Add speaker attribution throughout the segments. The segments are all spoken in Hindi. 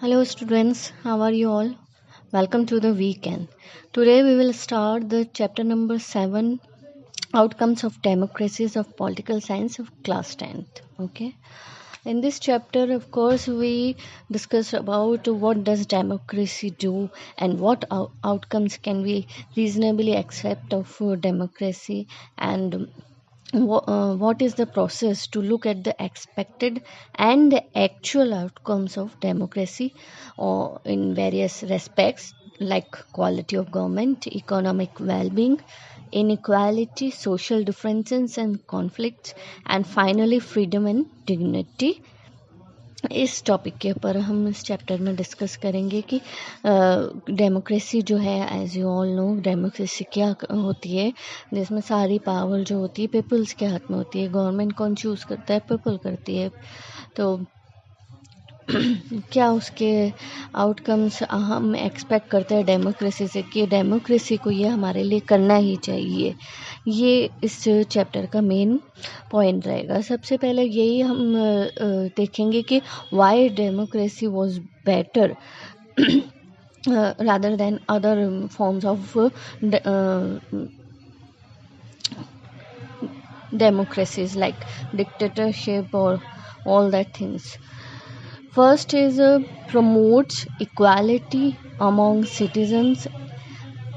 Speaker 1: Hello, students. How are you all? Welcome to the weekend. Today we will start the chapter number 7, Outcomes of Democracies of Political Science of class 10th. Okay. In this chapter, of course, we discuss about what does democracy do and what outcomes can we reasonably accept of democracy, and what is the process to look at the expected and the actual outcomes of democracy or in various respects like quality of government, economic well-being, inequality, social differences and conflicts, and finally freedom and dignity. इस टॉपिक के ऊपर हम इस चैप्टर में डिस्कस करेंगे कि डेमोक्रेसी जो है, as you all know, democracy क्या होती है, जिसमें सारी पावर जो होती है पीपल्स के हाथ में होती है। गवर्नमेंट कौन चूज़ करता है? पीपल करती है। तो क्या उसके आउटकम्स हम एक्सपेक्ट करते हैं डेमोक्रेसी से कि डेमोक्रेसी को ये हमारे लिए करना ही चाहिए, ये इस चैप्टर का मेन पॉइंट रहेगा। सबसे पहले यही हम देखेंगे कि Y democracy was better rather than other forms of democracies like dictatorship or all that things. First is promotes equality among citizens,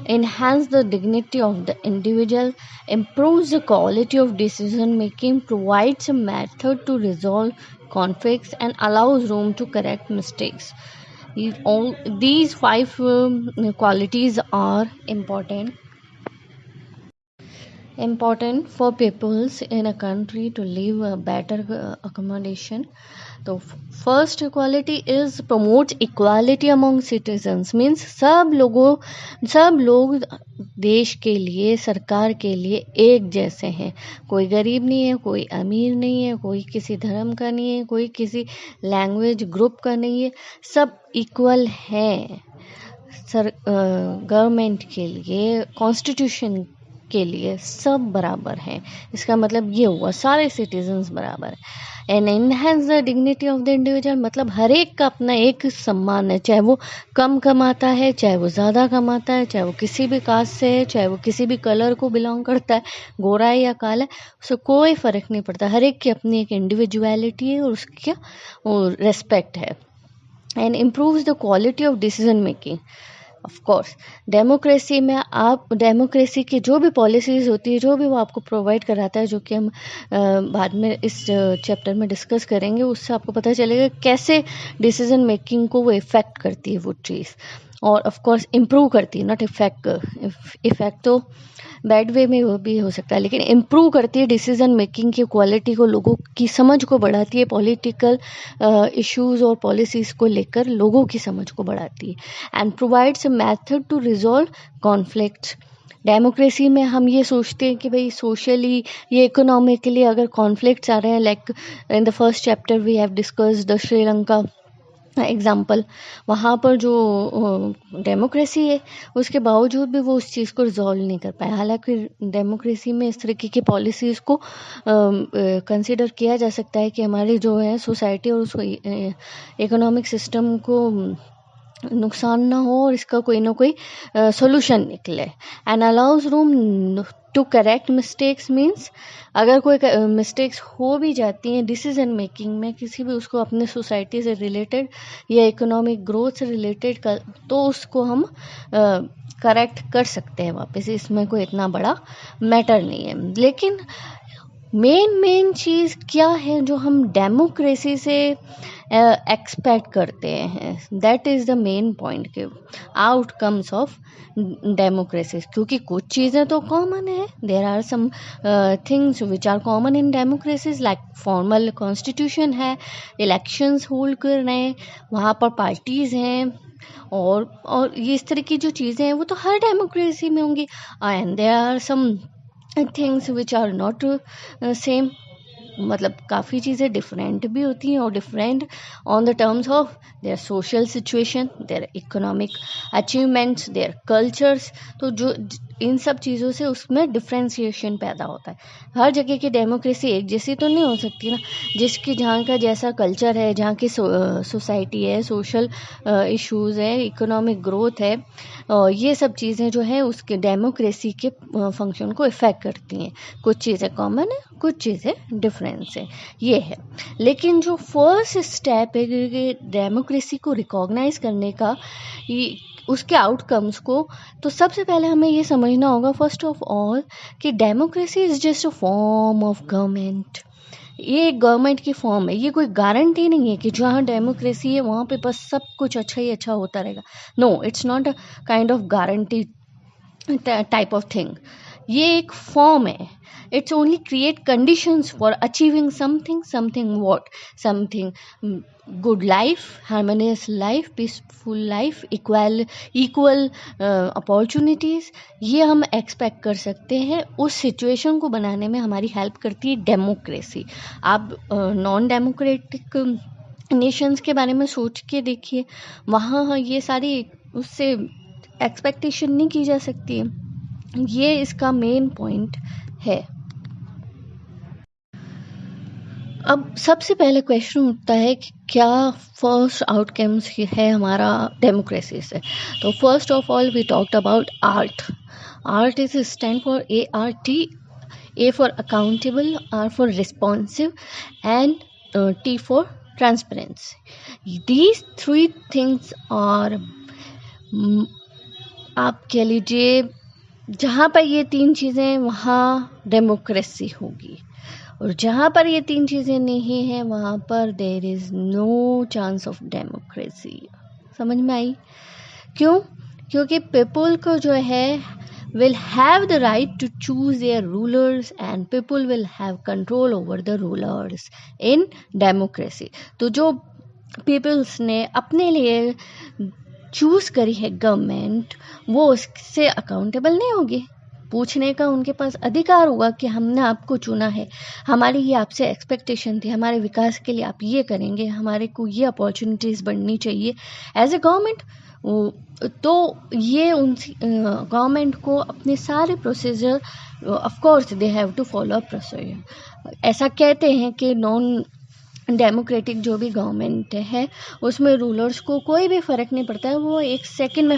Speaker 1: enhance the dignity of the individual, improves the quality of decision making, provides a method to resolve conflicts, and allows room to correct mistakes. All these five qualities are important for peoples in a country to live a better accommodation. तो first equality is promotes equality among citizens, means सब लोग देश के लिए, सरकार के लिए एक जैसे हैं। कोई गरीब नहीं है, कोई अमीर नहीं है, कोई किसी धर्म का नहीं है, कोई किसी लैंग्वेज ग्रुप का नहीं है, सब इक्वल हैं गवर्नमेंट के लिए, कॉन्स्टिट्यूशन के लिए सब बराबर हैं। इसका मतलब ये हुआ सारे सिटीजन्स बराबर हैं। And enhance the dignity of the individual, मतलब हर एक का अपना एक सम्मान है, चाहे वो कम कमाता है, चाहे वो ज़्यादा कमाता है, चाहे वो किसी भी कास्ट से है, चाहे वो किसी भी कलर को बिलोंग करता है, गोरा है या काला है, उससे कोई फ़र्क नहीं पड़ता। हर एक की अपनी एक इंडिविजुअलिटी है और उसकी रेस्पेक्ट है। And improves the quality of decision making. Of course democracy में आप डेमोक्रेसी की जो भी पॉलिसीज़ होती है, जो भी वो आपको प्रोवाइड कराता है, जो कि हम बाद में इस चैप्टर में डिस्कस करेंगे, उससे आपको पता चलेगा कैसे डिसीजन मेकिंग को वो इफ़ेक्ट करती है वो चीज़, और ऑफ कोर्स इम्प्रूव करती है, नॉट इफ़ेक्ट तो बैड वे में वो भी हो सकता है, लेकिन इम्प्रूव करती है डिसीजन मेकिंग की क्वालिटी को, लोगों की समझ को बढ़ाती है, पॉलिटिकल इश्यूज और पॉलिसीज़ को लेकर लोगों की समझ को बढ़ाती है। And provides a method to resolve conflicts. Democracy में हम ये सोचते हैं कि भाई सोशली या इकोनॉमिकली अगर कॉन्फ्लिक्ट्स आ रहे हैं, like in the first chapter we have discussed the Sri Lanka example, वहाँ पर जो डेमोक्रेसी है उसके बावजूद भी वो उस चीज़ को रिजॉल्व नहीं कर पाए। हालांकि डेमोक्रेसी में इस तरीके की पॉलिसीज़ को कंसिडर किया जा सकता है कि हमारी जो है सोसाइटी और उस इकोनॉमिक सिस्टम को नुकसान ना हो और इसका कोई ना कोई सोल्यूशन निकले। And allows room to correct mistakes, means अगर कोई मिस्टेक्स हो भी जाती हैं डिसीजन मेकिंग में किसी भी, उसको अपने सोसाइटी से रिलेटेड या इकोनॉमिक ग्रोथ से रिलेटेड तो उसको हम करेक्ट कर सकते हैं वापस, इसमें कोई इतना बड़ा मैटर नहीं है। लेकिन मेन चीज़ क्या है जो हम डेमोक्रेसी से एक्सपेक्ट करते हैं, that is the main point के आउटकम्स ऑफ डेमोक्रेसी। क्योंकि कुछ चीज़ें तो कॉमन है, there are some things which are common in democracies, like formal constitution है, इलेक्शंस होल्ड कर रहे हैं, वहाँ पर पार्टीज़ हैं, और ये इस तरह की जो चीज़ें हैं वो तो हर डेमोक्रेसी में होंगी। And there are some things which are not same, मतलब काफ़ी चीज़ें डिफरेंट भी होती हैं, और different on the terms of their social situation, their economic achievements, their cultures. तो जो इन सब चीज़ों से उसमें डिफ्रेंसिएशन पैदा होता है। हर जगह की डेमोक्रेसी एक जैसी तो नहीं हो सकती ना, जिसकी जहाँ का जैसा कल्चर है, जहाँ की सोसाइटी है, सोशल इश्यूज़ है, इकोनॉमिक ग्रोथ है, ये सब चीज़ें जो है उसके डेमोक्रेसी के फंक्शन को इफ़ेक्ट करती हैं। कुछ चीज़ें कॉमन है, कुछ चीज़ें डिफरेंस है, ये है। लेकिन जो फर्स्ट स्टेप है कि डेमोक्रेसी को रिकॉग्नाइज़ करने का, उसके आउटकम्स को, तो सबसे पहले हमें ये समझना होगा फर्स्ट ऑफ ऑल कि democracy is just a form of government. ये एक गवर्नमेंट की फॉर्म है, ये कोई गारंटी नहीं है कि जहाँ डेमोक्रेसी है वहाँ पे बस सब कुछ अच्छा ही अच्छा होता रहेगा। No, it's not a kind of guarantee type of thing. ये एक फॉर्म है। It's only create conditions for achieving something what, something good life, harmonious life, peaceful life, equal opportunities. ये हम एक्सपेक्ट कर सकते हैं। उस सिचुएशन को बनाने में हमारी हेल्प करती है डेमोक्रेसी। आप नॉन डेमोक्रेटिक नेशंस के बारे में सोच के देखिए, वहाँ ये सारी उससे एक्सपेक्टेशन नहीं की जा सकती है। ये इसका मेन पॉइंट है। अब सबसे पहले क्वेश्चन उठता है कि क्या फर्स्ट आउटकम्स है हमारा डेमोक्रेसी से। तो first of all we talked about art. Art is stand for ART, A for accountable, R for responsive, and T for transparency. These three things are, आप कह लीजिए, जहाँ पर ये तीन चीज़ें वहाँ डेमोक्रेसी होगी, और जहाँ पर ये तीन चीज़ें नहीं हैं वहाँ पर there is no chance of democracy. समझ में आई? क्यों? क्योंकि पीपल को जो है will have the right to choose their rulers and people will have control over the rulers in democracy. तो जो पीपल्स ने अपने लिए चूज़ करी है गवर्नमेंट, वो उससे अकाउंटेबल नहीं होगी। पूछने का उनके पास अधिकार होगा कि हमने आपको चुना है, हमारी ये आपसे एक्सपेक्टेशन थी, हमारे विकास के लिए आप ये करेंगे, हमारे को ये अपॉर्चुनिटीज़ बढ़नी चाहिए एज ए गवर्नमेंट। तो ये उन गवर्नमेंट को अपने सारे procedure, of course they have to follow procedure. ऐसा कहते हैं कि नॉन डेमोक्रेटिक जो भी गवर्नमेंट है उसमें रूलर्स को कोई भी फ़र्क नहीं पड़ता है, वो एक सेकंड में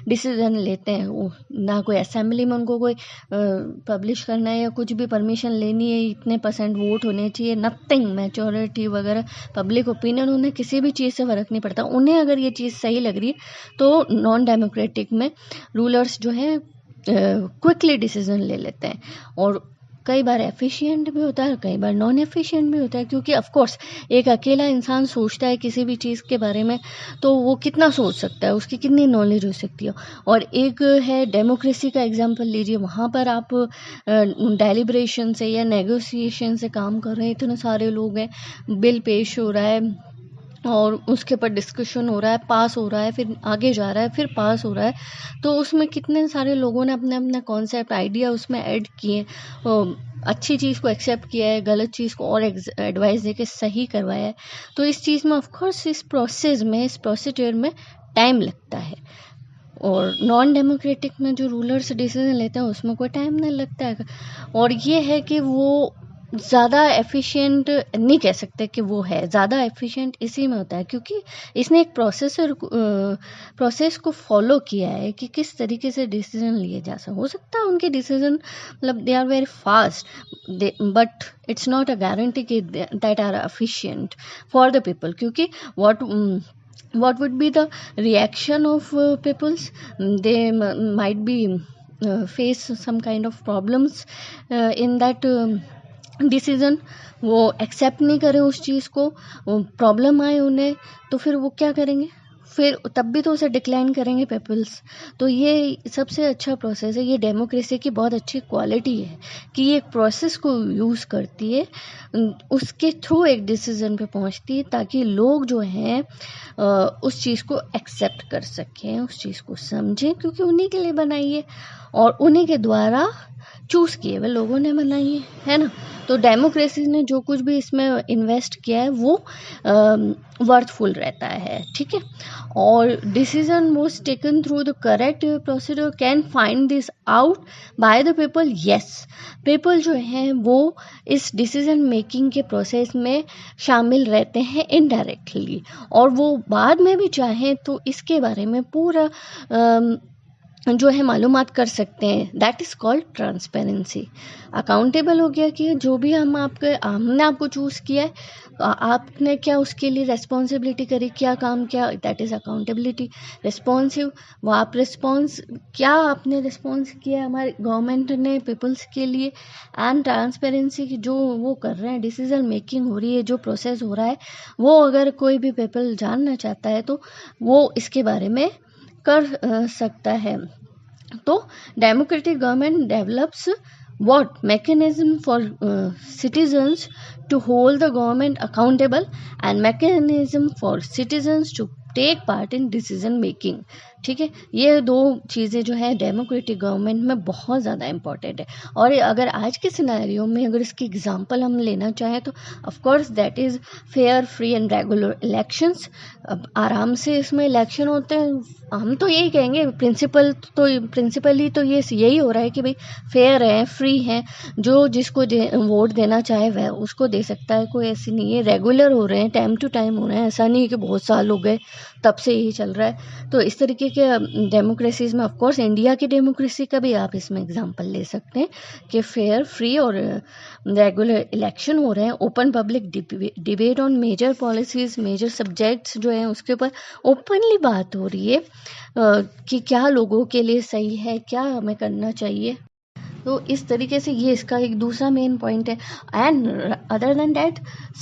Speaker 1: डिसीजन लेते हैं। वो ना कोई असेंबली में उनको कोई पब्लिश करना है या कुछ भी परमिशन लेनी है, इतने % वोट होने चाहिए, नथिंग, मैच्योरिटी वगैरह, पब्लिक ओपिनियन, उन्हें किसी भी चीज़ से फ़र्क नहीं पड़ता। उन्हें अगर ये चीज़ सही लग रही है तो नॉन डेमोक्रेटिक में रूलर्स जो है क्विकली डिसीजन ले लेते हैं, और कई बार एफिशिएंट भी होता है, कई बार नॉन एफिशिएंट भी होता है। क्योंकि ऑफ कोर्स एक अकेला इंसान सोचता है किसी भी चीज़ के बारे में तो वो कितना सोच सकता है, उसकी कितनी नॉलेज हो सकती है। और एक है डेमोक्रेसी का एग्जांपल लीजिए, वहाँ पर आप डेलिब्रेशन से या नेगोशिएशन से काम कर रहे हैं, इतने सारे लोग हैं, बिल पेश हो रहा है और उसके ऊपर डिस्कशन हो रहा है, पास हो रहा है, फिर आगे जा रहा है, फिर पास हो रहा है, तो उसमें कितने सारे लोगों ने अपने अपने कॉन्सेप्ट, आइडिया उसमें ऐड किए, अच्छी चीज़ को एक्सेप्ट किया है, गलत चीज़ को और एडवाइस दे के सही करवाया है। तो इस चीज़ में ऑफकोर्स इस प्रोसेस में, इस प्रोसीजर में टाइम लगता है। और नॉन डेमोक्रेटिक में जो रूलर्स डिसीजन लेते हैं उसमें कोई टाइम नहीं लगता है। और ये है कि वो ज़्यादा एफिशिएंट नहीं कह सकते कि वो है, ज़्यादा एफिशिएंट इसी में होता है क्योंकि इसने एक प्रोसेस को फॉलो किया है कि किस तरीके से डिसीजन लिए जा सकते। हो सकता है उनके डिसीजन मतलब they are very fast, but it's not a guarantee कि that are efficient for the people. क्योंकि what would be the reaction of peoples? They might be face some kind of problems in that decision, वो एक्सेप्ट नहीं करें उस चीज़ को, प्रॉब्लम आए उन्हें, तो फिर वो क्या करेंगे, फिर तब भी तो उसे डिक्लाइन करेंगे पीपल्स। तो ये सबसे अच्छा प्रोसेस है, ये डेमोक्रेसी की बहुत अच्छी क्वालिटी है कि ये एक प्रोसेस को यूज़ करती है, उसके थ्रू एक डिसीज़न पे पहुंचती है ताकि लोग जो हैं उस चीज़ को एक्सेप्ट कर सकें, उस चीज़ को समझें, क्योंकि उन्हीं के लिए बनाई है और उन्हीं के द्वारा चूज़ किए हुए लोगों ने बनाई है ना। तो डेमोक्रेसी ने जो कुछ भी इसमें इन्वेस्ट किया है वो वर्थफुल रहता है, ठीक है। और decision was taken through the correct procedure, can find this out by the people, yes people जो हैं वो इस डिसीजन मेकिंग के प्रोसेस में शामिल रहते हैं इनडायरेक्टली, और वो बाद में भी चाहें तो इसके बारे में पूरा जो है मालूमात कर सकते हैं। That is called transparency. Accountable हो गया कि जो भी हमने आपको चूज़ किया है, आपने क्या उसके लिए रेस्पॉन्सिबिलिटी करी, क्या काम किया, दैट इज़ अकाउंटेबिलिटी। रिस्पॉन्सिव, वो आप रिस्पॉन्स क्या आपने रिस्पॉन्स किया हमारे गवर्नमेंट ने पीपल्स के लिए। एंड ट्रांसपेरेंसी की जो वो कर रहे हैं, डिसीजन मेकिंग हो रही है, जो प्रोसेस हो रहा है, वो अगर कोई भी पीपल जानना चाहता है तो वो इसके बारे में कर सकता है। तो democratic government develops what mechanism for citizens to hold the government accountable and mechanism for citizens to take part in decision making. ठीक है, ये दो चीज़ें जो है डेमोक्रेटिक गवर्नमेंट में बहुत ज़्यादा इंपॉर्टेंट है। और अगर आज के सिनेरियो में अगर इसकी एग्जांपल हम लेना चाहें तो of course that is fair, free and regular elections. अब आराम से इसमें इलेक्शन होते हैं, हम तो यही कहेंगे प्रिंसिपली तो ये यही हो रहा है कि भाई फेयर है, फ्री है, जो जिसको वोट देना चाहे वह उसको दे सकता है, कोई ऐसी नहीं है। रेगुलर हो रहे हैं, टाइम टू टाइम हो रहे हैं, ऐसा नहीं है कि बहुत साल हो गए तब से यही चल रहा है। तो इस तरीके के डेमोक्रेसीज में ऑफकोर्स इंडिया की डेमोक्रेसी का भी आप इसमें एग्जांपल ले सकते हैं कि फेयर, फ्री और रेगुलर इलेक्शन हो रहे हैं। Open public debate on major policies, major subjects जो हैं उसके ऊपर ओपनली बात हो रही है कि क्या लोगों के लिए सही है, क्या हमें करना चाहिए। तो इस तरीके से ये इसका एक दूसरा मेन पॉइंट है। And other than that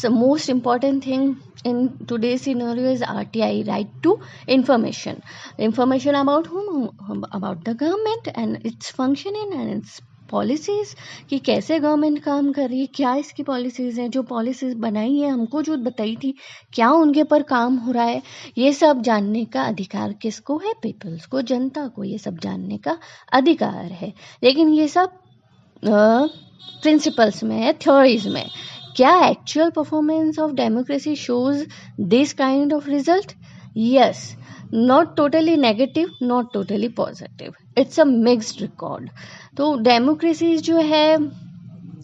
Speaker 1: most important thing in today's scenario is RTI, right to information about whom, about the government and its functioning and its policies, कि कैसे गवर्नमेंट काम कर रही है, क्या इसकी पॉलिसीज़ हैं, जो पॉलिसीज़ बनाई है हमको जो बताई थी क्या उनके पर काम हो रहा है। ये सब जानने का अधिकार किसको है? पीपल्स को, जनता को ये सब जानने का अधिकार है। लेकिन ये सब प्रिंसिपल्स में है, थ्योरीज में। क्या actual performance of democracy shows this kind of result? Yes, not totally negative, not totally positive, it's a mixed record. तो डेमोक्रेसी जो है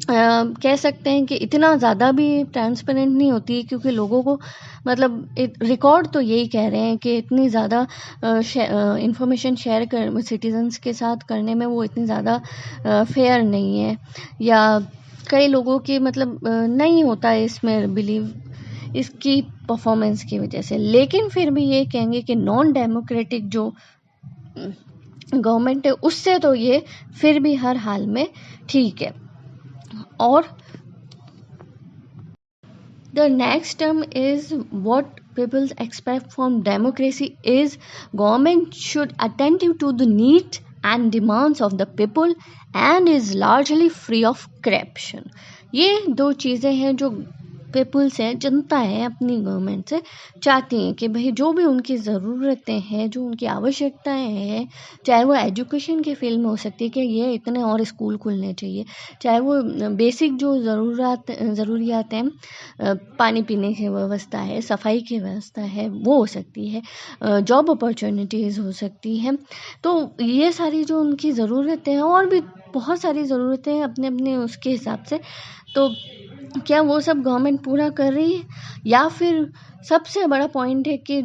Speaker 1: कह सकते हैं कि इतना ज़्यादा भी ट्रांसपेरेंट नहीं होती, क्योंकि लोगों को मतलब रिकॉर्ड तो यही कह रहे हैं कि इतनी ज़्यादा इंफॉर्मेशन शेयर कर सिटीजन्स के साथ करने में वो इतनी ज़्यादा फेयर नहीं है, या कई लोगों की मतलब नहीं होता है इसमें बिलीव इसकी परफॉर्मेंस की वजह से। लेकिन फिर भी ये कहेंगे कि नॉन डेमोक्रेटिक जो गवर्नमेंट है उससे तो ये फिर भी हर हाल में ठीक है। और the next term is what people expect from democracy is government should attentive to the needs and demands of the people and is largely free of corruption। ये दो चीज़ें हैं जो पीपल्स हैं, जनता है, अपनी गवर्नमेंट से चाहती हैं कि भाई जो भी उनकी ज़रूरतें हैं, जो उनकी आवश्यकताएं हैं, चाहे वो एजुकेशन के फील्ड में हो सकती है कि ये इतने और स्कूल खुलने चाहिए, चाहे वो बेसिक जो ज़रूरियात हैं, पानी पीने की व्यवस्था है, सफाई की व्यवस्था है, वो हो सकती है, जॉब अपॉर्चुनिटीज़ हो सकती हैं। तो ये सारी जो उनकी ज़रूरतें हैं, और भी बहुत सारी ज़रूरतें हैं अपने अपने उसके हिसाब से, तो क्या वो सब गवर्नमेंट पूरा कर रही है? या फिर सबसे बड़ा पॉइंट है कि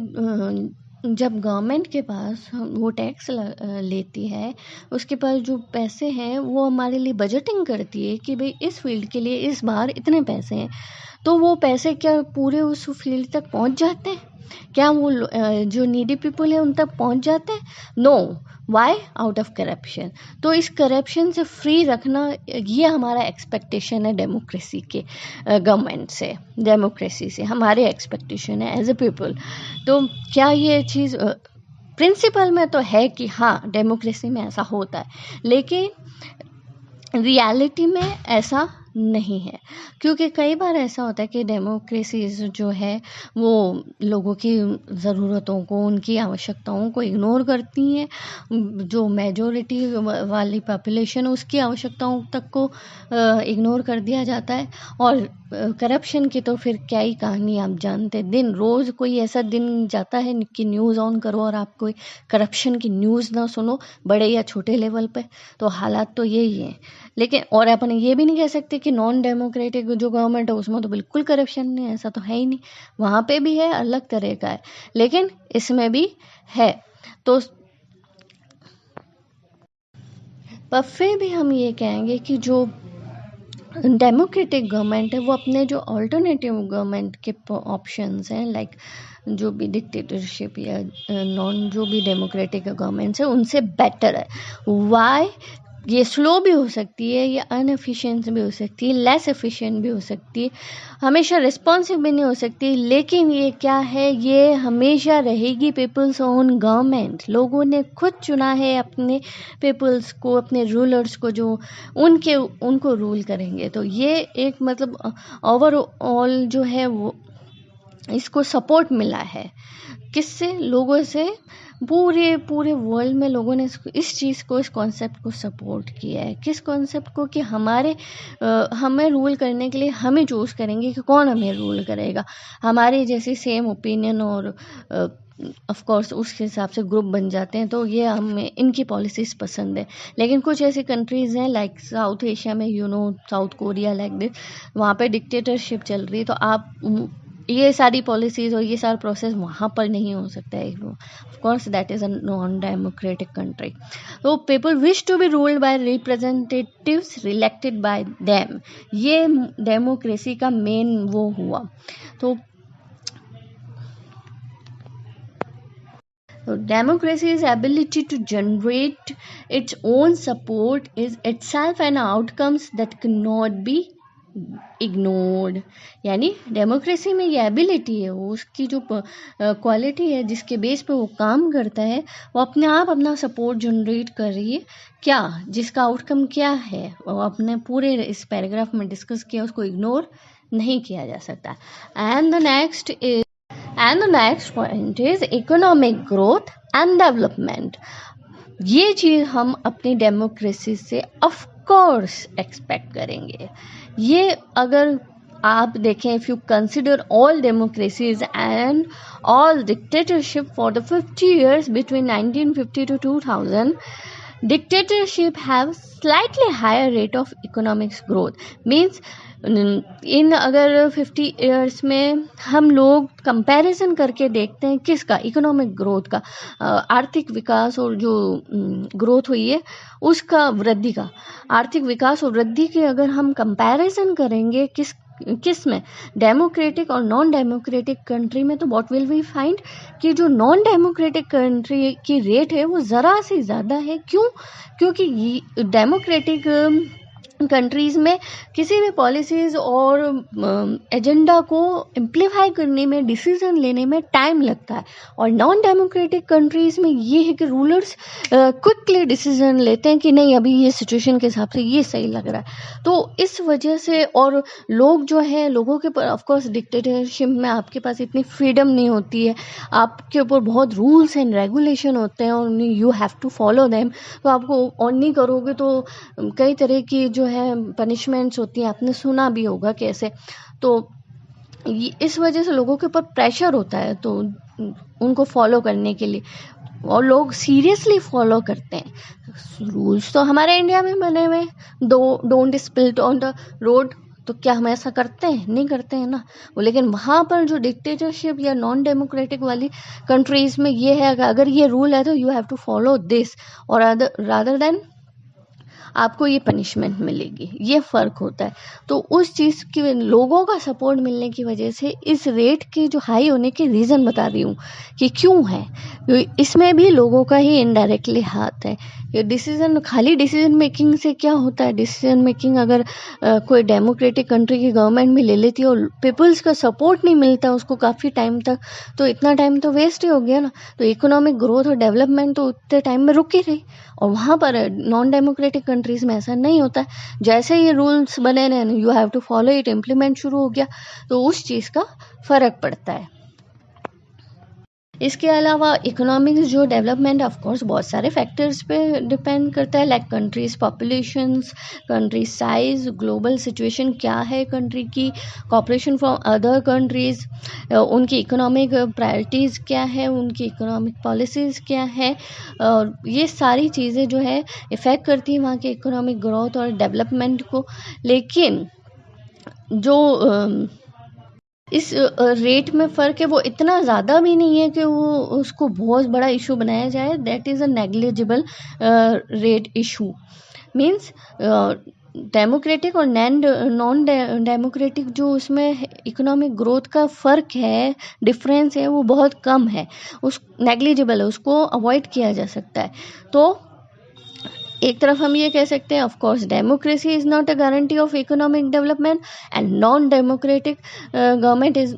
Speaker 1: जब गवर्नमेंट के पास वो टैक्स लेती है, उसके पास जो पैसे हैं वो हमारे लिए बजटिंग करती है कि भाई इस फील्ड के लिए इस बार इतने पैसे हैं, तो वो पैसे क्या पूरे उस फील्ड तक पहुंच जाते हैं? क्या वो जो नीडी पीपल है उन तक पहुंच जाते हैं? No. Why? Out of corruption. तो इस करप्शन से फ्री रखना ये हमारा एक्सपेक्टेशन है डेमोक्रेसी के, गवर्नमेंट से, डेमोक्रेसी से हमारे एक्सपेक्टेशन है एज ए पीपल। तो क्या ये चीज़ प्रिंसिपल में तो है कि हाँ डेमोक्रेसी में ऐसा होता है, लेकिन रियलिटी में ऐसा नहीं है, क्योंकि कई बार ऐसा होता है कि डेमोक्रेसीज जो है वो लोगों की ज़रूरतों को, उनकी आवश्यकताओं को इग्नोर करती हैं। जो मेजॉरिटी वाली पॉपुलेशन उसकी आवश्यकताओं तक को इग्नोर कर दिया जाता है, और करप्शन की तो फिर क्या ही कहानी आप जानते हैं। दिन रोज़ कोई ऐसा दिन जाता है कि न्यूज़ ऑन करो और आप कोई करप्शन की न्यूज़ ना सुनो, बड़े या छोटे लेवल पे। तो हालात तो यही है। लेकिन और अपन ये भी नहीं कह सकते कि नॉन डेमोक्रेटिक जो गवर्नमेंट है उसमें तो बिल्कुल करप्शन नहीं है, ऐसा तो है ही नहीं। वहाँ पे भी है, अलग तरह का है, लेकिन इसमें भी है। तो पर फिर भी हम ये कहेंगे कि जो डेमोक्रेटिक गवर्नमेंट है वो अपने जो अल्टरनेटिव गवर्नमेंट के ऑप्शंस हैं, लाइक जो भी डिक्टेटरशिप या नॉन जो भी डेमोक्रेटिक गवर्नमेंट्स है उनसे बेटर है। वाई? ये स्लो भी हो सकती है, ये अनएफिशिएंट भी हो सकती है, लेस एफिशिएंट भी हो सकती है, हमेशा रिस्पॉन्सिव भी नहीं हो सकती, लेकिन ये क्या है, ये हमेशा रहेगी पीपल्स ओन गवर्नमेंट। लोगों ने खुद चुना है अपने पीपल्स को, अपने रूलर्स को, जो उनको रूल करेंगे। तो ये एक मतलब ओवरऑल जो है वो इसको सपोर्ट मिला है, किससे? लोगों से। पूरे पूरे वर्ल्ड में लोगों ने इस चीज़ को, इस कॉन्सेप्ट को सपोर्ट किया है। किस कॉन्सेप्ट को? कि हमें रूल करने के लिए हमें चूज़ करेंगे कि कौन हमें रूल करेगा, हमारे जैसे सेम ओपिनियन और ऑफ कोर्स उसके हिसाब से ग्रुप बन जाते हैं। तो ये हमें इनकी पॉलिसीज़ पसंद है। लेकिन कुछ ऐसी कंट्रीज़ हैं लाइक साउथ एशिया में, साउथ कोरिया लाइक दिस, वहाँ पे डिक्टेटरशिप चल रही है। तो आप ये सारी पॉलिसीज़ और ये सारा प्रोसेस वहाँ पर नहीं हो सकता है। Of course that is a non democratic country. तो people wish to be ruled by representatives elected by them, ये डेमोक्रेसी का मेन वो हुआ। तो democracy's ability to generate its own support is itself an outcomes that cannot be ignored। यानी डेमोक्रेसी में ये एबिलिटी है, वो उसकी जो क्वालिटी है जिसके बेस पे वो काम करता है, वो अपने आप अपना सपोर्ट जनरेट कर रही है। क्या? जिसका आउटकम क्या है वो अपने पूरे इस पैराग्राफ में डिस्कस किया, उसको इग्नोर नहीं किया जा सकता। And the next point is economic growth and development. ये चीज़ हम अपनी डेमोक्रेसी से ऑफ कोर्स एक्सपेक्ट करेंगे। ये अगर आप देखें, if you consider all democracies and all dictatorship for the 50 years between 1950 to 2000, dictatorship have slightly higher rate of economic growth। means इन अगर 50 years में हम लोग कंपैरिजन करके देखते हैं किसका? इकोनॉमिक ग्रोथ का, आर्थिक विकास और जो ग्रोथ हुई है उसका, वृद्धि का, आर्थिक विकास और वृद्धि के अगर हम कंपैरिजन करेंगे किस में? डेमोक्रेटिक और नॉन डेमोक्रेटिक कंट्री में, तो व्हाट विल वी फाइंड कि जो नॉन डेमोक्रेटिक कंट्री की रेट है वो ज़रा सी ज़्यादा है। क्यों? क्योंकि डेमोक्रेटिक कंट्रीज़ में किसी भी पॉलिसीज़ और एजेंडा को इम्प्लीफाई करने में, डिसीजन लेने में टाइम लगता है। और नॉन डेमोक्रेटिक कंट्रीज़ में ये है कि रूलर्स क्विकली डिसीजन लेते हैं कि नहीं, अभी ये सिचुएशन के हिसाब से ये सही लग रहा है। तो इस वजह से, और लोग जो है, लोगों के ऊपर ऑफकोर्स डिक्टेटरशिप में आपके पास इतनी फ्रीडम नहीं होती है, आपके ऊपर बहुत रूल्स एंड रेगुलेशन होते हैं और you have to follow them. तो आपको ऑन नहीं करोगे तो कई तरह की जो है पनिशमेंट्स होती हैं, आपने सुना भी होगा कैसे। तो इस वजह से लोगों के ऊपर प्रेशर होता है तो उनको फॉलो करने के लिए, और लोग सीरियसली फॉलो करते हैं। रूल्स तो हमारे इंडिया में बने हुए, don't spilt on the road, तो क्या हम ऐसा करते हैं? नहीं करते हैं ना। लेकिन वहाँ पर जो डिक्टेटरशिप या नॉन डेमोक्रेटिक वाली कंट्रीज़ में ये है कि अगर ये रूल है तो you have to follow this, और रादर देन आपको ये पनिशमेंट मिलेगी। ये फ़र्क होता है। तो उस चीज़ की लोगों का सपोर्ट मिलने की वजह से इस रेट की जो हाई होने के रीज़न बता रही हूँ कि क्यों है। इसमें भी लोगों का ही इनडायरेक्टली हाथ है। ये डिसीज़न, खाली डिसीजन मेकिंग से क्या होता है? डिसीजन मेकिंग अगर कोई डेमोक्रेटिक कंट्री की गवर्नमेंट भी ले लेती है और पीपल्स का सपोर्ट नहीं मिलता उसको काफ़ी टाइम तक, तो इतना टाइम तो वेस्ट ही हो गया ना। तो इकोनॉमिक ग्रोथ और डेवलपमेंट तो उतने टाइम में रुक ही रही। और वहाँ पर नॉन डेमोक्रेटिक कंट्रीज़ में ऐसा नहीं होता है। जैसे ये रूल्स बने हैं, you have to follow it, implement शुरू हो गया, तो उस चीज़ का फ़र्क पड़ता है। इसके अलावा इकोनॉमिक्स जो डेवलपमेंट ऑफ कोर्स बहुत सारे फैक्टर्स पे डिपेंड करता है, like countries populations, country size, global situation क्या है कंट्री की, कॉपरेशन फ्रॉम अदर कंट्रीज, उनकी इकोनॉमिक प्रायोरिटीज़ क्या है, उनकी इकोनॉमिक पॉलिसीज़ क्या है, और ये सारी चीज़ें जो है इफ़ेक्ट करती है वहाँ के इकोनॉमिक ग्रोथ और डेवलपमेंट को। लेकिन जो इस रेट में फ़र्क है वो इतना ज़्यादा भी नहीं है कि वो उसको बहुत बड़ा इशू बनाया जाए। That is a negligible rate issue. Means democratic और नॉन डेमोक्रेटिक जो उसमें इकोनॉमिक ग्रोथ का फ़र्क है, डिफरेंस है, वो बहुत कम है, उस नेग्लिजिबल है, उसको अवॉइड किया जा सकता है। तो एक तरफ हम ये कह सकते हैं, of course democracy is not a guarantee of economic development and non democratic government is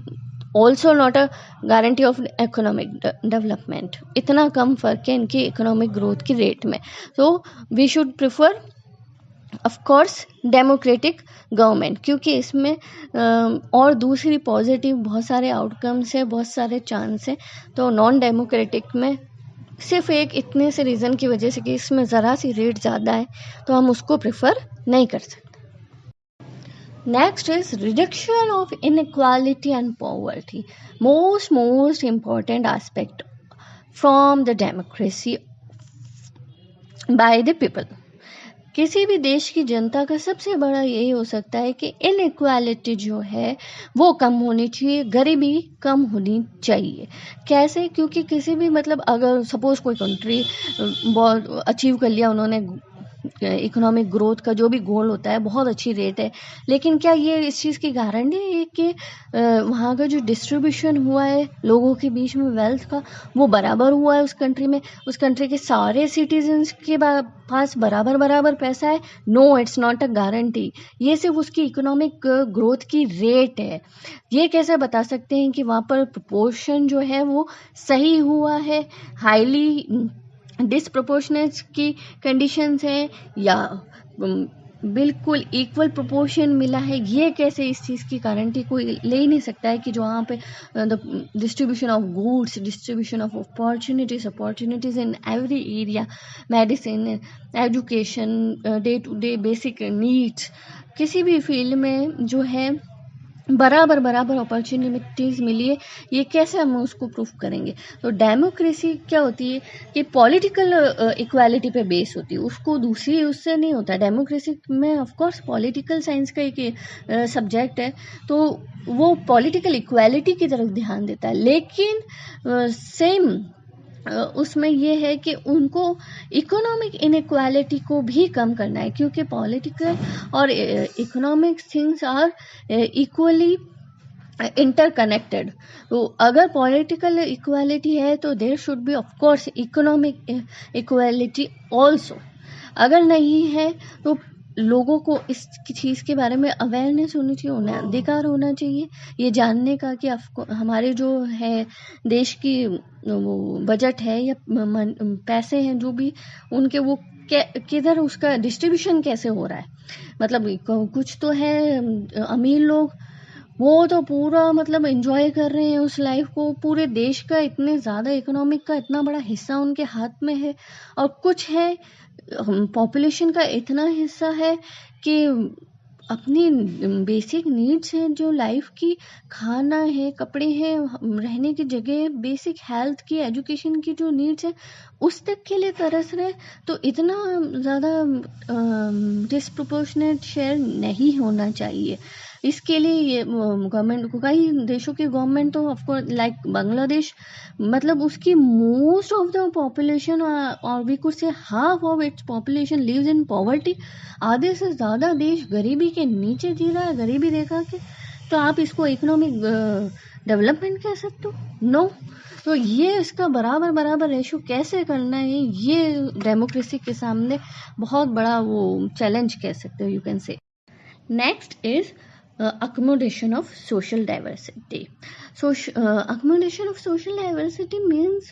Speaker 1: also not a guarantee of economic development. इतना कम फ़र्क है इनकी इकोनॉमिक ग्रोथ की रेट में। तो we should prefer of course democratic government, क्योंकि इसमें और दूसरी पॉजिटिव बहुत सारे आउटकम्स है, बहुत सारे चांस है। तो नॉन डेमोक्रेटिक में सिर्फ एक इतने से रीज़न की वजह से कि इसमें ज़रा सी रेट ज़्यादा है, तो हम उसको प्रेफर नहीं कर सकते। Next is reduction of inequality and poverty, most important aspect from the democracy by the people. किसी भी देश की जनता का सबसे बड़ा यही हो सकता है कि इनइक्वालिटी जो है वो कम होनी चाहिए, गरीबी कम होनी चाहिए। कैसे? क्योंकि किसी भी मतलब अगर सपोज कोई कंट्री बहुत अचीव कर लिया उन्होंने, इकोनॉमिक ग्रोथ का जो भी गोल होता है बहुत अच्छी रेट है, लेकिन क्या ये इस चीज़ की गारंटी है कि वहाँ का जो डिस्ट्रीब्यूशन हुआ है लोगों के बीच में वेल्थ का, वो बराबर हुआ है उस कंट्री में, उस कंट्री के सारे सिटीजन्स के पास बराबर पैसा है? No, it's not a guarantee. ये सिर्फ उसकी इकोनॉमिक ग्रोथ की रेट है। ये कैसे बता सकते हैं कि वहाँ पर प्रोपोर्शन जो है वो सही हुआ है, हाईली डिसप्रोपोर्शनेट की कंडीशंस हैं, या बिल्कुल इक्वल प्रोपोर्शन मिला है? ये कैसे इस चीज़ की गारंटी कोई ले ही नहीं सकता है कि जो वहाँ पे the distribution of goods, distribution of opportunities in every area, medicine, education, day to day basic needs, किसी भी फील्ड में जो है बराबर अपॉर्चुनिटीज़ मिली है, ये कैसे हम उसको प्रूफ करेंगे? तो डेमोक्रेसी क्या होती है कि पॉलिटिकल इक्वालिटी पे बेस होती है, उसको दूसरी उससे नहीं होता। डेमोक्रेसी में ऑफ कोर्स पॉलिटिकल साइंस का एक सब्जेक्ट है, तो वो पॉलिटिकल इक्वालिटी की तरफ ध्यान देता है, लेकिन सेम उसमें ये है कि उनको इकोनॉमिक इनइक्वालिटी को भी कम करना है, क्योंकि पॉलिटिकल और economic things are equally interconnected. तो अगर पॉलिटिकल इक्वालिटी है तो there should be of course economic equality also. अगर नहीं है तो लोगों को इस चीज़ के बारे में अवेयरनेस होनी चाहिए, उन्हें अधिकार होना चाहिए ये जानने का कि हमारे जो है देश की वो बजट है या पैसे हैं जो भी उनके, वो किधर उसका डिस्ट्रीब्यूशन कैसे हो रहा है। मतलब कुछ तो है अमीर लोग, वो तो पूरा मतलब एंजॉय कर रहे हैं उस लाइफ को, पूरे देश का इतने ज़्यादा इकोनॉमिक का इतना बड़ा हिस्सा उनके हाथ में है, और कुछ है पॉपुलेशन का इतना हिस्सा है कि अपनी बेसिक नीड्स हैं जो लाइफ की, खाना है, कपड़े हैं, रहने की जगह, बेसिक हेल्थ की, एजुकेशन की जो नीड्स है उस तक के लिए तरस रहे। तो इतना ज़्यादा डिसप्रोपोर्शनेट शेयर नहीं होना चाहिए। इसके लिए ये गवर्नमेंट को, कई देशों की गवर्नमेंट तो ऑफकोर्स लाइक बांग्लादेश, मतलब उसकी मोस्ट ऑफ द पॉपुलेशन और we could say half of its population lives in poverty. आधे से ज़्यादा देश गरीबी के नीचे जी रहा है, गरीबी रेखा के। तो आप इसको इकोनॉमिक डेवलपमेंट कह सकते हो? नो। तो ये इसका बराबर रेशो कैसे करना है, ये डेमोक्रेसी के सामने बहुत बड़ा वो चैलेंज कह सकते हो, you can say. Next is accommodation of social diversity. Accommodation of social diversity means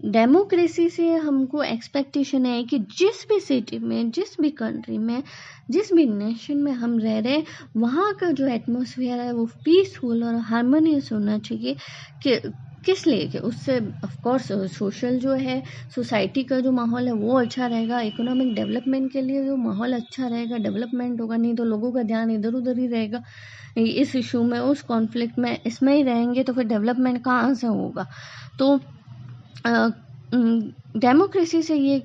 Speaker 1: democracy से हमको एक्सपेक्टेशन है कि जिस भी सिटी में, जिस भी कंट्री में, जिस भी नेशन में हम रह रहे हैं, वहाँ का जो एटमॉस्फेयर है वो पीसफुल और हारमोनियस होना चाहिए। कि किस लिए कि उससे ऑफ कोर्स सोशल जो है सोसाइटी का जो माहौल है वो अच्छा रहेगा, इकोनॉमिक डेवलपमेंट के लिए जो माहौल अच्छा रहेगा, डेवलपमेंट होगा, नहीं तो लोगों का ध्यान इधर उधर ही रहेगा, इस इशू में, उस कॉन्फ्लिक्ट में, इसमें ही रहेंगे, तो फिर डेवलपमेंट कहाँ से होगा। तो डेमोक्रेसी से ये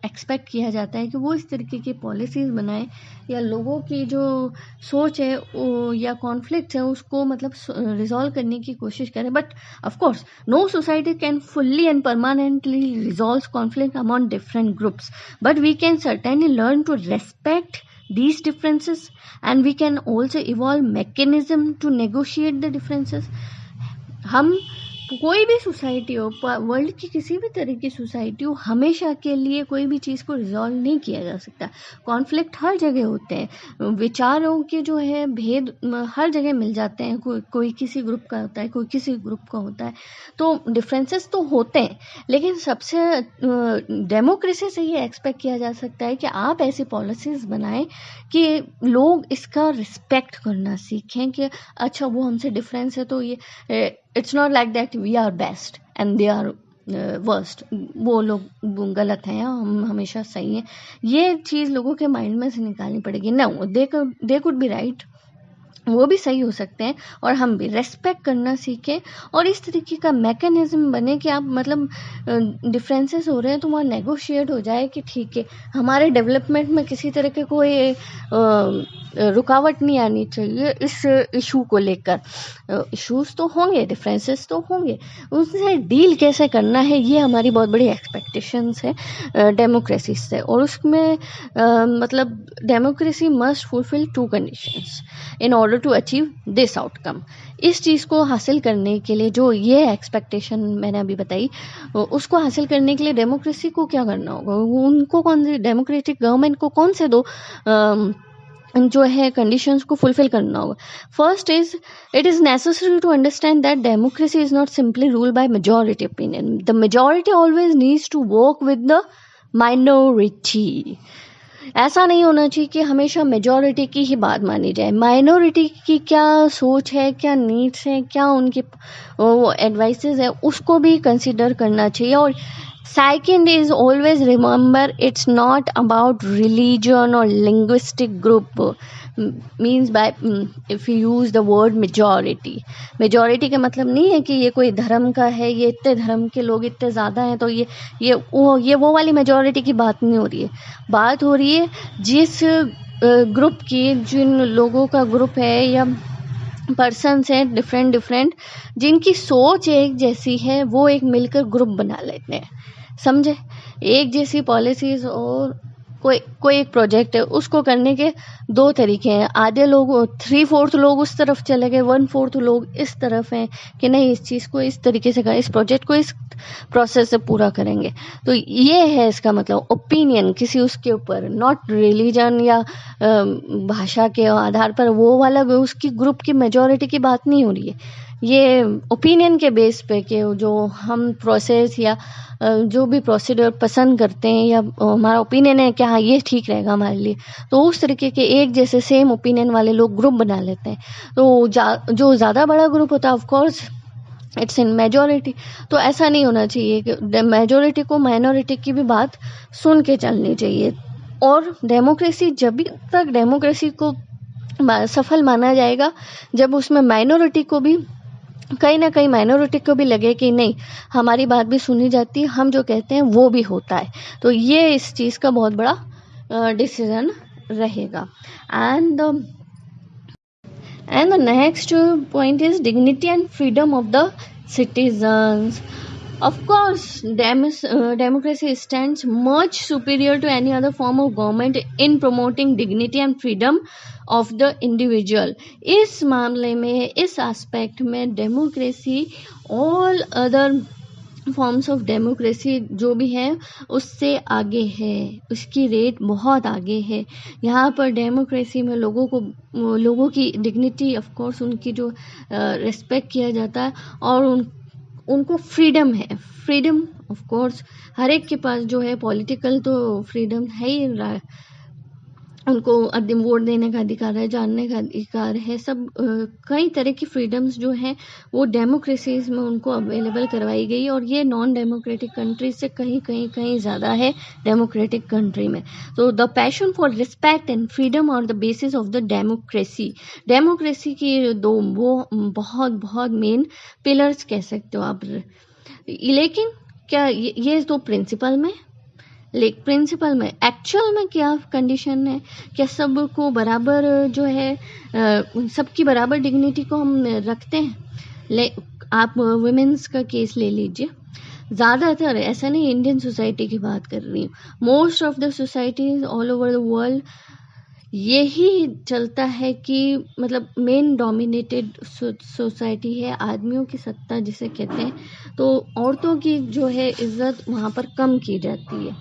Speaker 1: एक्सपेक्ट किया जाता है कि वो इस तरीके की पॉलिसीज़ बनाए या लोगों की जो सोच है या कॉन्फ्लिक्ट है उसको मतलब रिजॉल्व करने की कोशिश करें। But of course no society can fully and permanently resolve conflict among different groups, but we can certainly learn to respect these differences, and we can also evolve mechanism to negotiate the differences. हम कोई भी सोसाइटी हो, वर्ल्ड की किसी भी तरह की सोसाइटी हो, हमेशा के लिए कोई भी चीज़ को रिजॉल्व नहीं किया जा सकता। कॉन्फ्लिक्ट हर जगह होते हैं, विचारों के जो है भेद हर जगह मिल जाते हैं, कोई किसी ग्रुप का होता है, कोई किसी ग्रुप का होता है, तो डिफरेंसेस तो होते हैं। लेकिन सबसे डेमोक्रेसी से ये एक्सपेक्ट किया जा सकता है कि आप ऐसी पॉलिसीज़ बनाएं कि लोग इसका रिस्पेक्ट करना सीखें कि अच्छा वो हमसे डिफरेंस है तो ये it's not like that we are best and they are worst, वो लोग गलत हैं हम हमेशा सही हैं। ये चीज़ लोगों के माइंड में से निकालनी पड़ेगी। No, they could be right, वो भी सही हो सकते हैं, और हम भी रेस्पेक्ट करना सीखें, और इस तरीके का मैकेनिज्म बने कि आप मतलब डिफरेंसेस हो रहे हैं तो वहाँ नेगोशिएट हो जाए कि ठीक है हमारे डेवलपमेंट में किसी तरह के कोई रुकावट नहीं आनी चाहिए इस इशू को लेकर। इश्यूज तो होंगे, डिफरेंसेस तो होंगे, उससे डील कैसे करना है ये हमारी बहुत बड़ी एक्सपेक्टेशंस है डेमोक्रेसी से। और उसमें मतलब democracy must fulfil 2 conditions in order to achieve this outcome. इस चीज़ को हासिल करने के लिए जो ये एक्सपेक्टेशन मैंने अभी बताई, उसको हासिल करने के लिए डेमोक्रेसी को क्या करना होगा, उनको कौन से डेमोक्रेटिक गवर्नमेंट को कौन से दो जो है कंडीशंस को फुलफिल करना होगा। First is it is necessary to understand that democracy is not simply rule by majority opinion, the majority always needs to work with the minority. ऐसा नहीं होना चाहिए कि हमेशा मेजॉरिटी की ही बात मानी जाए, माइनॉरिटी की क्या सोच है, क्या नीड्स है, क्या उनकी एडवाइसेस है, उसको भी कंसिडर करना चाहिए। और second is always remember it's not about religion or linguistic group, means by if you use the word majority का मतलब नहीं है कि ये कोई धर्म का है, ये इतने धर्म के लोग इतने ज़्यादा हैं तो ये वो वाली मेजॉरिटी की बात नहीं हो रही है। बात हो रही है जिस ग्रुप की, जिन लोगों का ग्रुप है या पर्सन्स हैं डिफरेंट जिनकी सोच एक जैसी है, वो एक मिलकर ग्रुप बना लेते हैं, समझे। एक जैसी पॉलिसीज और कोई एक प्रोजेक्ट है, उसको करने के 2 तरीके हैं। आधे लोग 3/4 लोग उस तरफ चले गए, 1/4 लोग इस तरफ हैं कि नहीं इस चीज़ को इस तरीके से इस प्रोजेक्ट को इस प्रोसेस से पूरा करेंगे। तो ये है इसका मतलब ओपिनियन किसी उसके ऊपर, नॉट रिलीजन या भाषा के आधार पर वो वाला उसकी ग्रुप की मेजॉरिटी की बात नहीं हो रही है। ये ओपिनियन के बेस पे कि जो हम प्रोसेस या जो भी प्रोसीड्यूर पसंद करते हैं या हमारा ओपिनियन है कि हाँ ये ठीक रहेगा हमारे लिए, तो उस तरीके के एक जैसे सेम ओपिनियन वाले लोग ग्रुप बना लेते हैं। तो जो ज़्यादा बड़ा ग्रुप होता है of course it's in majority. तो ऐसा नहीं होना चाहिए कि मेजॉरिटी को माइनॉरिटी की भी बात सुन के चलनी चाहिए। और डेमोक्रेसी जब तक डेमोक्रेसी को सफल माना जाएगा जब उसमें माइनॉरिटी को भी कहीं ना कहीं माइनॉरिटी को भी लगे कि नहीं हमारी बात भी सुनी जाती है, हम जो कहते हैं वो भी होता है। तो ये इस चीज़ का बहुत बड़ा डिसीजन रहेगा। And the next point is dignity and freedom of the citizens. Of course, democracy stands much superior to any other form of government in promoting dignity and freedom of the individual. इस मामले में, इस एस्पेक्ट में democracy all other forms of democracy जो भी है उससे आगे है, उसकी रेट बहुत आगे है। यहाँ पर डेमोक्रेसी में लोगों की डिग्निटी ऑफ कोर्स उनकी जो रिस्पेक्ट किया जाता है और उनको फ्रीडम है। फ्रीडम ऑफ कोर्स हर एक के पास जो है पॉलिटिकल तो फ्रीडम है ही, उनको वोट देने का अधिकार है, जानने का अधिकार है, सब कई तरह की फ्रीडम्स जो हैं वो डेमोक्रेसीज में उनको अवेलेबल करवाई गई, और ये नॉन डेमोक्रेटिक कंट्री से कहीं कहीं कहीं ज़्यादा है डेमोक्रेटिक कंट्री में। तो the passion for respect and freedom और the basis of the democracy, democracy की दो वो बहुत बहुत मेन पिलर्स कह सकते हो आप। लेकिन क्या ये तो प्रिंसिपल में, लेकिन प्रिंसिपल में एक्चुअल में क्या कंडीशन है, क्या सबको बराबर जो है सबकी बराबर डिग्निटी को हम रखते हैं? आप वुमेन्स का केस ले लीजिए, ज़्यादातर, ऐसा नहीं इंडियन सोसाइटी की बात कर रही हूँ, most of the societies all over the world यही चलता है कि मतलब मेन डोमिनेटेड सोसाइटी है, आदमियों की सत्ता जिसे कहते हैं, तो औरतों की जो है इज्जत वहाँ पर कम की जाती है।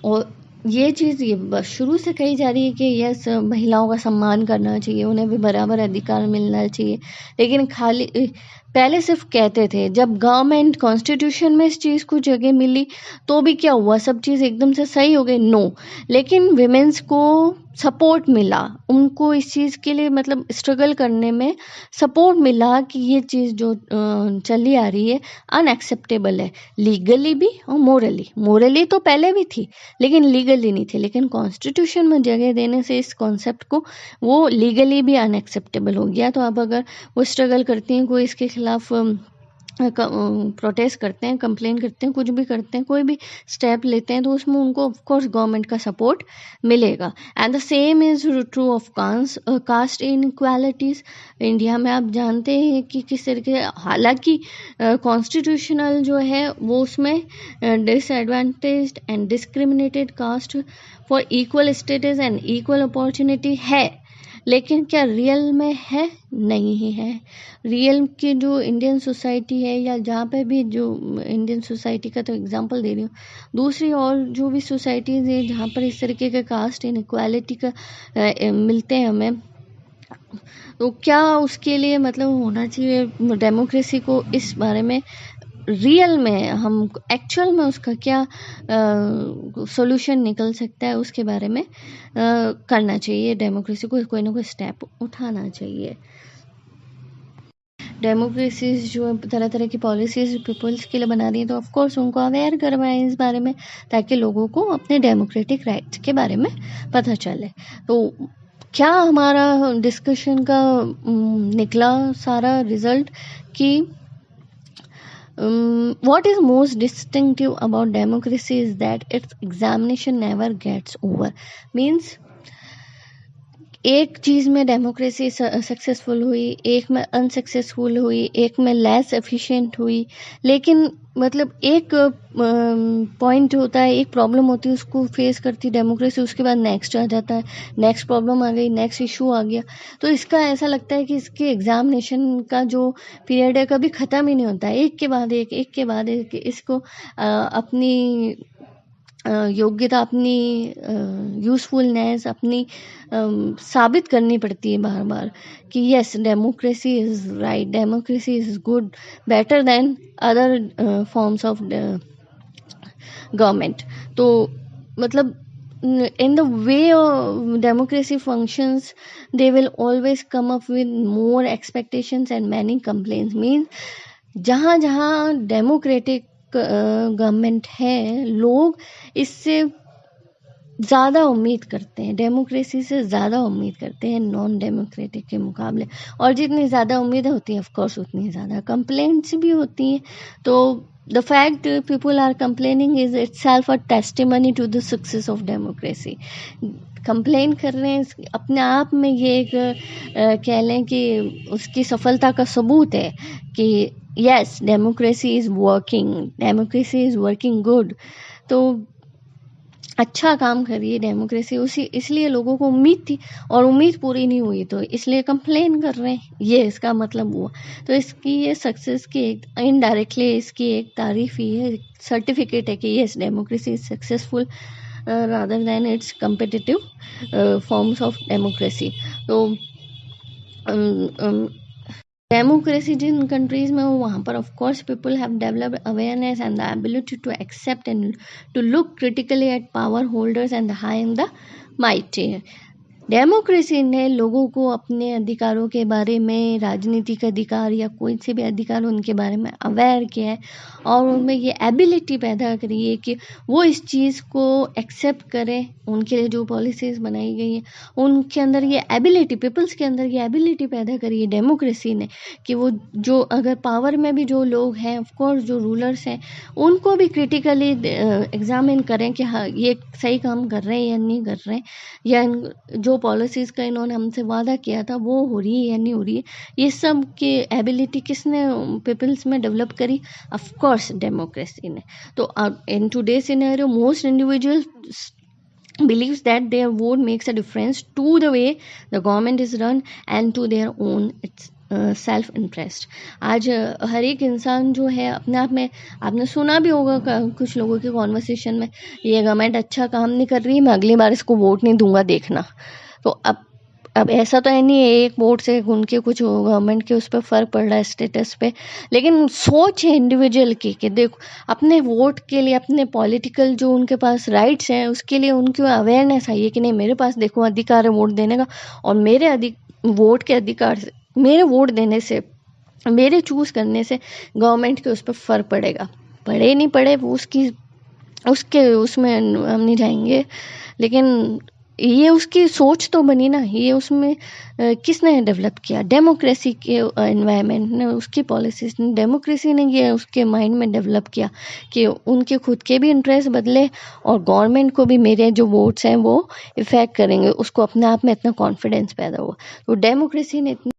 Speaker 1: और ये चीज़ ये बस शुरू से कही जा रही है कि यस, महिलाओं का सम्मान करना चाहिए, उन्हें भी बराबर अधिकार मिलना चाहिए, लेकिन खाली पहले सिर्फ कहते थे। जब गवर्नमेंट कॉन्स्टिट्यूशन में इस चीज़ को जगह मिली तो भी क्या हुआ, सब चीज़ एकदम से सही हो गई? नो। लेकिन विमेंस को सपोर्ट मिला, उनको इस चीज़ के लिए मतलब स्ट्रगल करने में सपोर्ट मिला कि ये चीज़ जो चली आ रही है अनएक्सेप्टेबल है, लीगली भी और मोरली। मोरली तो पहले भी थी लेकिन लीगली नहीं थी, लेकिन कॉन्स्टिट्यूशन में जगह देने से इस कॉन्सेप्ट को वो लीगली भी अनएक्सेप्टेबल हो गया। तो अब अगर वो स्ट्रगल करती हैं, कोई इसके खिलाफ प्रोटेस्ट करते हैं, कंप्लेन करते हैं, कुछ भी करते हैं, कोई भी स्टेप लेते हैं, तो उसमें उनको ऑफ कोर्स गवर्नमेंट का सपोर्ट मिलेगा। And the same is true of caste inequalities. India में आप जानते हैं कि किस तरीके, हालांकि कॉन्स्टिट्यूशनल जो है वो उसमें disadvantaged and discriminated caste for equal status and equal opportunity है, लेकिन क्या रियल में है? नहीं है। रियल की जो इंडियन सोसाइटी है, या जहाँ पे भी जो इंडियन सोसाइटी का तो एग्जांपल दे रही हूँ, दूसरी और जो भी सोसाइटीज़ है जहाँ पर इस तरीके का कास्ट इनइक्वालिटी का मिलते हैं हमें, तो क्या उसके लिए मतलब होना चाहिए डेमोक्रेसी को इस बारे में रियल में हम एक्चुअल में उसका क्या सॉल्यूशन निकल सकता है उसके बारे में करना चाहिए। डेमोक्रेसी को कोई ना कोई स्टेप उठाना चाहिए। डेमोक्रेसीज जो तरह तरह की पॉलिसीज पीपल्स के लिए बना रही है, तो ऑफ कोर्स उनको अवेयर करवाएं इस बारे में, ताकि लोगों को अपने डेमोक्रेटिक राइट्स के बारे में पता चले। तो क्या हमारा डिस्कशन का निकला सारा रिजल्ट कि what is most distinctive about democracy is that its examination never gets over. Means एक चीज़ में डेमोक्रेसी सक्सेसफुल हुई, एक में अनसक्सेसफुल हुई, एक में लेस एफिशिएंट हुई, लेकिन मतलब एक पॉइंट होता है, एक प्रॉब्लम होती है, उसको फेस करती डेमोक्रेसी, उसके बाद नेक्स्ट आ जाता है, नेक्स्ट प्रॉब्लम आ गई, नेक्स्ट इशू आ गया। तो इसका ऐसा लगता है कि इसके एग्जामिनेशन का जो पीरियड है कभी ख़त्म ही नहीं होता है, एक के बाद एक के बाद एक, इसको अपनी योग्यता, अपनी यूज़फुलनेस अपनी साबित करनी पड़ती है बार बार कि yes, democracy is right, democracy is good, better than other forms of government. तो मतलब in the way democracy functions, they will always come up with more expectations and many complaints. Means जहाँ जहाँ डेमोक्रेटिक गवर्नमेंट है, लोग इससे ज़्यादा उम्मीद करते हैं, डेमोक्रेसी से ज़्यादा उम्मीद करते हैं नॉन डेमोक्रेटिक के मुकाबले, और जितनी ज़्यादा उम्मीदें होती हैं ऑफ कोर्स उतनी ज़्यादा कंप्लेंट्स भी होती हैं। तो the fact people are complaining is itself a testimony to the success of democracy. Complain कर रहे हैं अपने आप में ये एक कह लें कि उसकी सफलता का सबूत है कि yes, democracy is working, democracy is working good. तो अच्छा काम करिए डेमोक्रेसी, उसी इसलिए लोगों को उम्मीद थी और उम्मीद पूरी नहीं हुई, तो इसलिए कंप्लेन कर रहे हैं, ये इसका मतलब हुआ। तो इसकी ये सक्सेस की एक इनडायरेक्टली इसकी एक तारीफ ही है, सर्टिफिकेट है कि yes, democracy is successful rather than it's competitive forms of democracy. तो डेमोक्रेसी जिन कंट्रीज में हो वहाँ पर of course people have developed awareness and the ability to accept and to look critically at power holders and the high and the mighty. Democracy ने लोगों को अपने अधिकारों के बारे में, राजनीतिक अधिकार या कोई से भी अधिकार उनके बारे में अवेयर किया है और उनमें ये एबिलिटी पैदा करी है कि वो इस चीज़ को एक्सेप्ट करें। उनके लिए जो पॉलिसीज़ बनाई गई हैं उनके अंदर ये एबिलिटी, पीपल्स के अंदर ये एबिलिटी पैदा करी है डेमोक्रेसी ने कि वो जो अगर पावर में भी जो लोग हैं, ऑफ कोर्स जो रूलर्स हैं, उनको भी क्रिटिकली एग्जामिन करें कि हाँ ये सही काम कर रहे हैं या नहीं कर रहे हैं, या जो पॉलिसीज़ का इन्होंने हमसे वादा किया था वो हो रही है या नहीं हो रही है। ये सब की एबिलिटी किसने पीपल्स में डेवलप करी? ऑफ कोर्स डेमोक्रेसी ने। तो in today scenario most individuals believes that their vote makes a difference to the way the government is run and to their own self interest. आज हर एक इंसान जो है अपने आप में, आपने सुना भी होगा कुछ लोगों के कॉन्वर्सेशन में, ये गवर्नमेंट अच्छा काम नहीं कर रही, मैं अगली बार इसको वोट नहीं दूंगा, देखना। तो अब ऐसा तो है नहीं है एक वोट से उनके कुछ गवर्नमेंट के उस पर फ़र्क पड़ रहा है स्टेटस पे, लेकिन सोच है इंडिविजुअल की कि देखो अपने वोट के लिए, अपने पॉलिटिकल जो उनके पास राइट्स हैं उसके लिए उनकी अवेयरनेस आई है कि नहीं मेरे पास देखो अधिकार है वोट देने का, और मेरे वोट के अधिकार से, मेरे वोट देने से, मेरे चूज़ करने से गवर्नमेंट के उस पर फ़र्क पड़ेगा। पड़े नहीं पड़े वो उसके उसमें हम नहीं जाएंगे, लेकिन ये उसकी सोच तो बनी ना, ये उसमें किसने डेवलप किया? डेमोक्रेसी के एनवायरनमेंट ने, उसकी पॉलिसीज ने, डेमोक्रेसी ने ये उसके माइंड में डेवलप किया कि उनके खुद के भी इंटरेस्ट बदले और गवर्नमेंट को भी मेरे जो वोट्स हैं वो इफेक्ट करेंगे, उसको अपने आप में इतना कॉन्फिडेंस पैदा हुआ। तो डेमोक्रेसी ने इतनी